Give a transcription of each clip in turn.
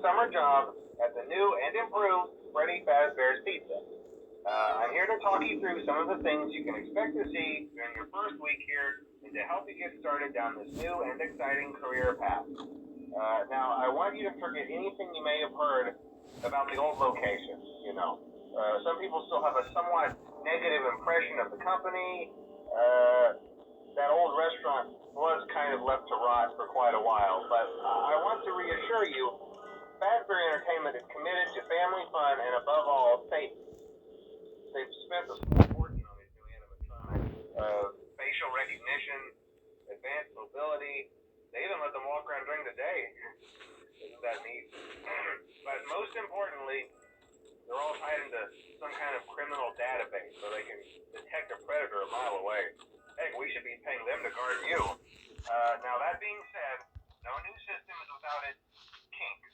summer job at the new and improved Freddy Fazbear's Pizza. I'm here to talk you through some of the things you can expect to see during your first week here and to help you get started down this new and exciting career path. Now, I want you to forget anything you may have heard about the old location, some people still have a somewhat negative impression of the company. That old restaurant was kind of left to rot for quite a while, but I want to reassure you, Fazbear Entertainment is committed to family fun and above all, safety. They've spent a small fortune on these new animatronics, facial recognition, advanced mobility. They even let them walk around during the day. Isn't that neat? But most importantly, they're all tied into some kind of criminal database so they can detect a predator a mile away. Heck, we should be paying them to guard you. Now, that being said, no new system is without its kinks.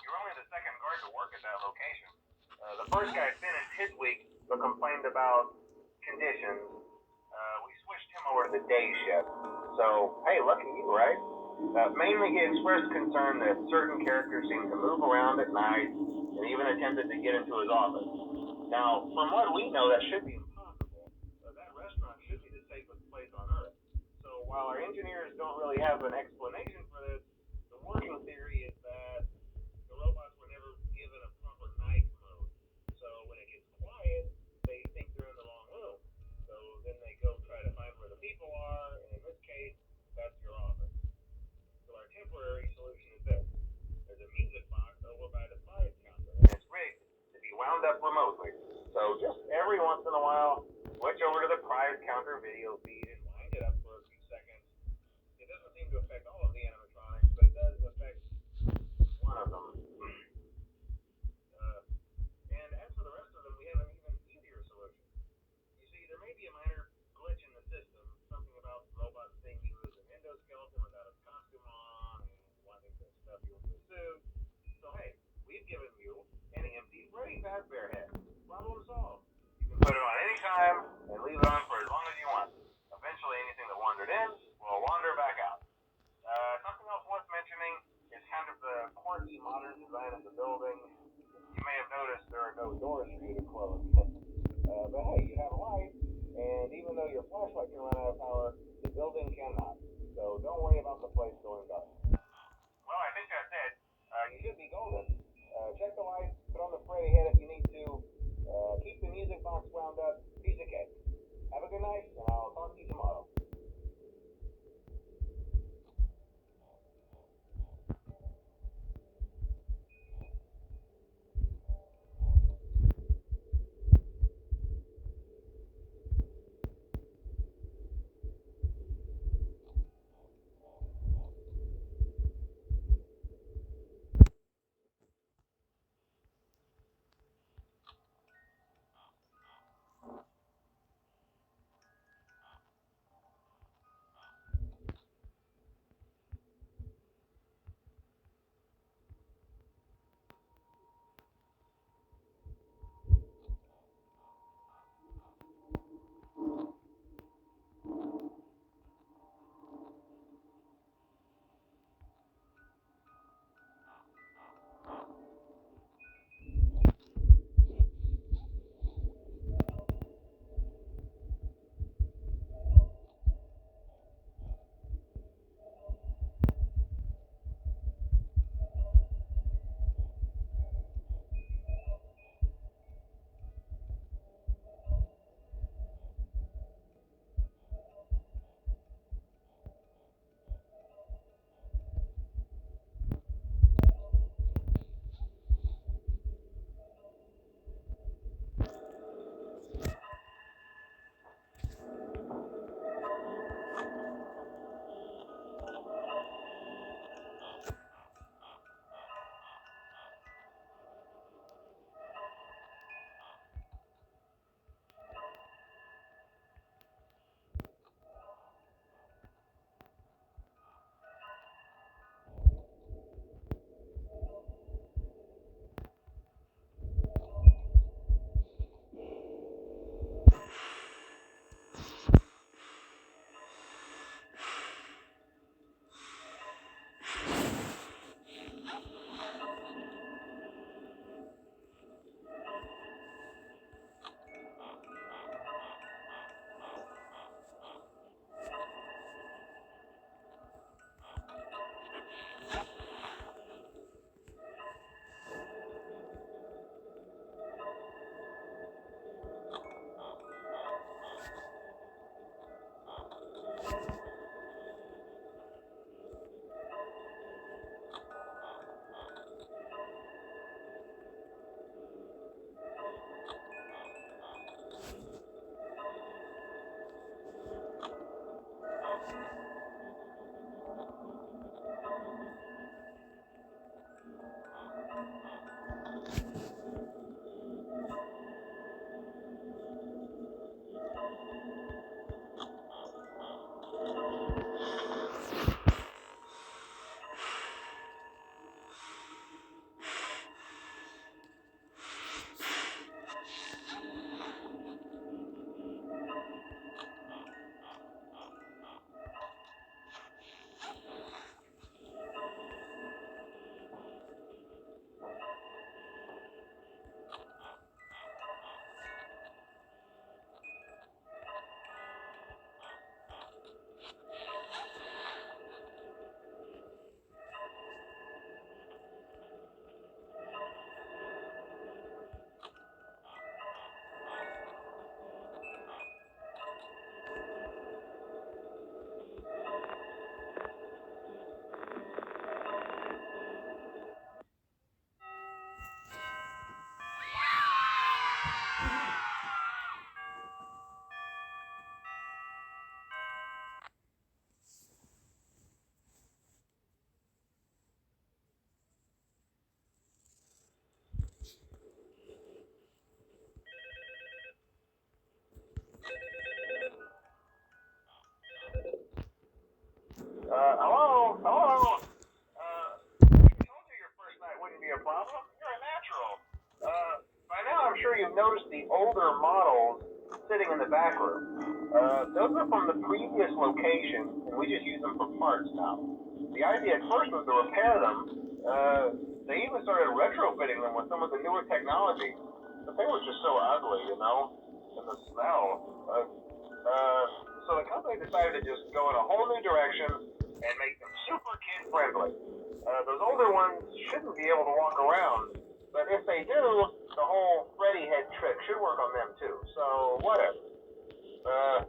You're only the second guard to work at that location. The first guy finished his week but complained about conditions. We switched him over to the day shift. So, hey, lucky you, right? Mainly he expressed concern that certain characters seemed to move around at night and even attempted to get into his office. Now, from what we know, that should be impossible. That restaurant should be the safest place on Earth. So while our engineers don't really have an explanation for this, the working theory is that the robots were never given a proper night mode. So when it gets quiet, they think they're in the wrong room. So then they go try to find where the people are, and in this case, that's your office. So our temporary solution is this. There's a music box over by the prize counter, and it's rigged to be wound up remotely. So just every once in a while, switch over to the prize counter video feed and wind it up for a few seconds. It doesn't seem to affect all of the animatronics, but it does affect one of them. And as for the rest of them, we have an even easier solution. You see, there may be a minor glitch in the system, something about robots being used as an endoskeleton without a costume on and wanting to stuff you into a suit. So hey, we've given you an empty Freddy Fazbear head. Problem solved. You can put it on any time and leave it on for as long as you want. Eventually, anything that wandered in will wander back out. Something else worth mentioning is kind of the quirky modern design of the building. You may have noticed there are no doors for you to close. But hey, you have a light, and even though your flashlight can run out of power, the building cannot. So don't worry about the place going dark. Well, I think that's it. You should be golden. Check the lights, put on the Freddy head if you need to. Keep the music box wound up. Piece of cake. Have a good night, and I'll talk to you tomorrow. the older models sitting in the back room. Those are from the previous location, and we just use them for parts now. The idea at first was to repair them. They even started retrofitting them with some of the newer technology, but they were just so ugly, you know, and the smell. So the company decided to just go in a whole new direction and make them super kid friendly. Those older ones shouldn't be able to walk around, but if they do, the whole Freddy head trick should work on them too. So whatever. I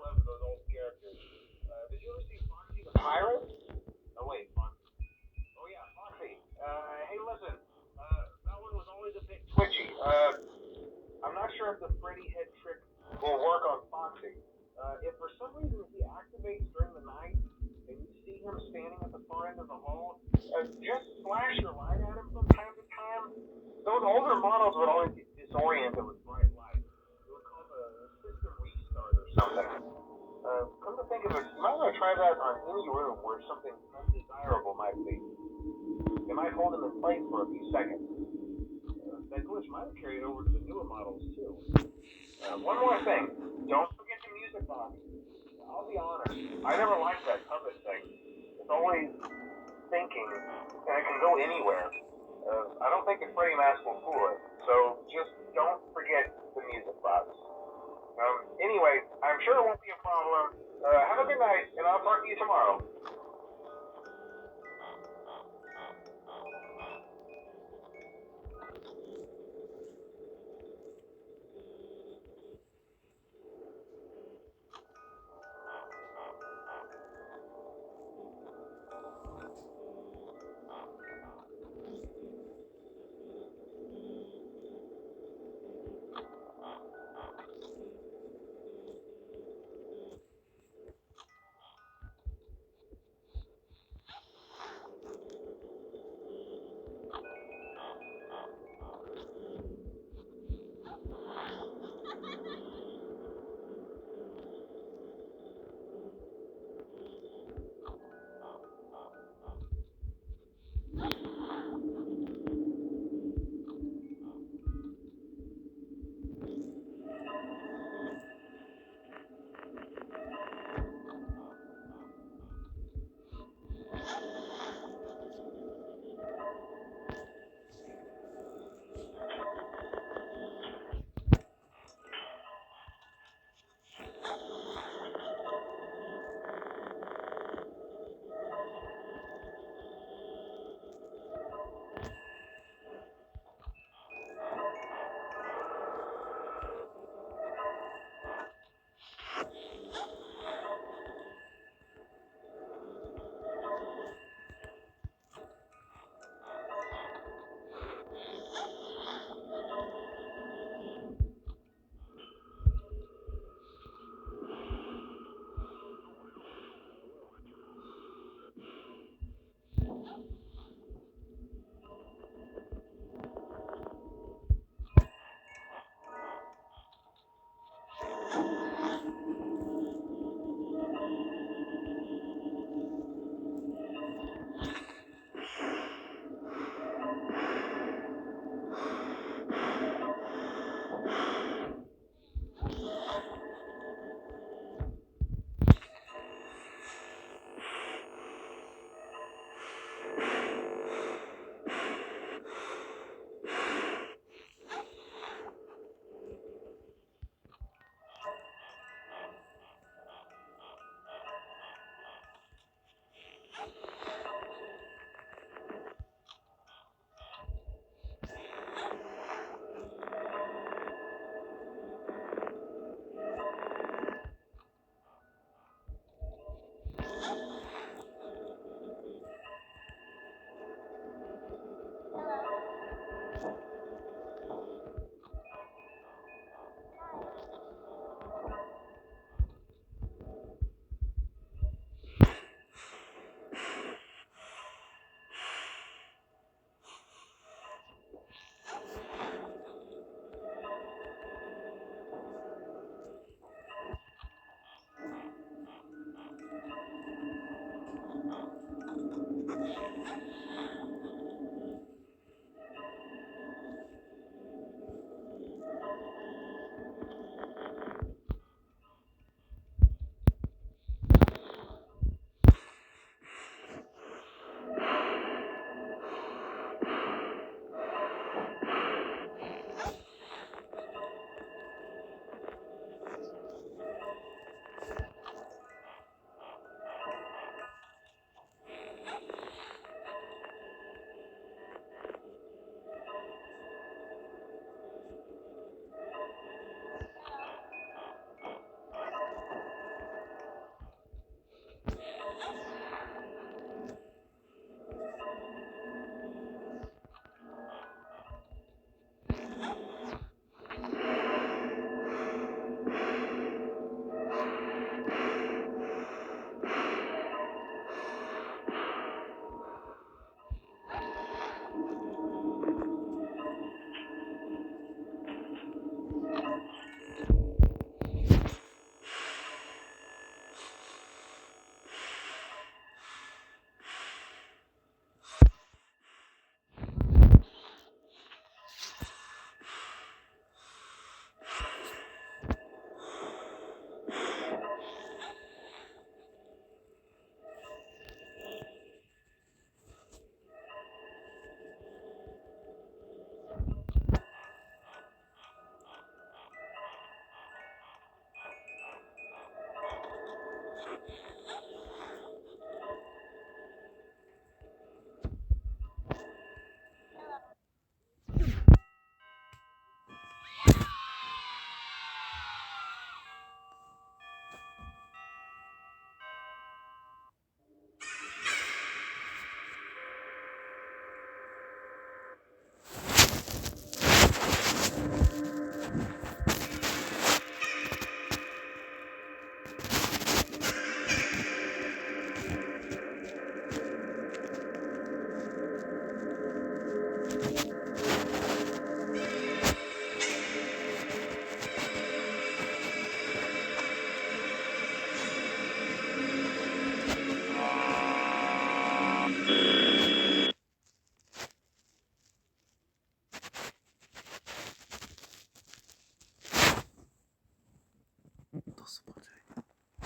love those old characters. Did you ever see Foxy the Pirate? Oh wait, Foxy. Oh yeah, Foxy. Hey, listen. That one was always a bit twitchy. I'm not sure if the Freddy head trick will work on Foxy. If for some reason he activates during the night and you see him standing at the far end of the hall, just flash your light at him from time to time. Those older models would always get disoriented with bright light. It would cause a system restart or something. Come to think of it, you might want to try that on any room where something undesirable might be. It might hold him in place for a few seconds. That glitch might have carried over to the newer models too. One more thing. Don't forget the music box. I'll be honest. I never liked that puppet thing. It's always thinking, and it can go anywhere. I don't think the Freddy mask will fool it. So just don't forget the music box. Anyway, I'm sure it won't be a problem. Have a good night, and I'll talk to you tomorrow.